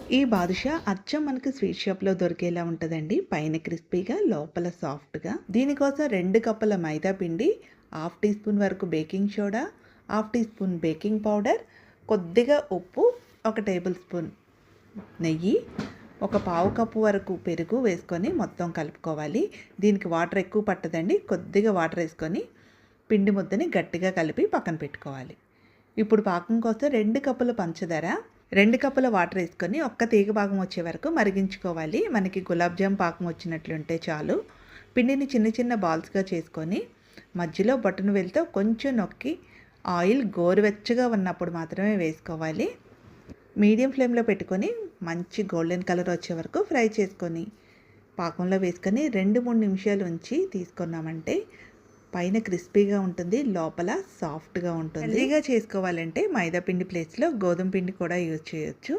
ఈ బాదుషా అచ్చం మనకి స్వీట్ షాప్‌లో దొరికేలా ఉంటదండి. పైన క్రిస్పీగా, లోపల సాఫ్ట్‌గా. దీనికోసం 2 కప్పుల మైదా పిండి, హాఫ్ టీ స్పూన్ వరకు baking soda, half teaspoon baking powder, కొద్దిగా ఉప్పు, 1 టేబుల్ స్పూన్ నెయ్యి, ఒక పావు కప్పు వరకు పెరుగు వేసుకొని మొత్తం కలుపుకోవాలి. దీనికి వాటర్ ఎక్కువ పట్టదండి. కొద్దిగా వాటర్ వేసుకొని పిండి ముద్దని గట్టిగా కలిపి పక్కన పెట్టుకోవాలి. ఇప్పుడు పాకం కోసం 2 కప్పుల పంచదార, 2 కప్పుల వాటర్ వేసుకొని ఒక్క తీగ పాకం వచ్చే వరకు మరిగించుకోవాలి. మనకి గులాబ్ జామ్ పాకం వచ్చినట్లుంటే చాలు. పిండిని చిన్న చిన్న బాల్స్‌గా చేసుకొని మధ్యలో బొటన వేలుతో కొంచెం నొక్కి ఆయిల్ గోరువెచ్చగా ఉన్నప్పుడు మాత్రమే వేసుకోవాలి. మీడియం ఫ్లేమ్‌లో పెట్టుకొని మంచి గోల్డెన్ కలర్ వచ్చే వరకు ఫ్రై చేసుకొని పాకంలో వేసుకొని 2, 3 నిమిషాలు ఉంచి తీసుకున్నామంటే పైన క్రిస్పీగా ఉంటుంది, లోపల సాఫ్ట్‌గా ఉంటుంది. హెల్తీగా చేసుకోవాలంటే మైదా పిండి ప్లేస్‌లో గోధుమ పిండి కూడా యూజ్ చేయొచ్చు.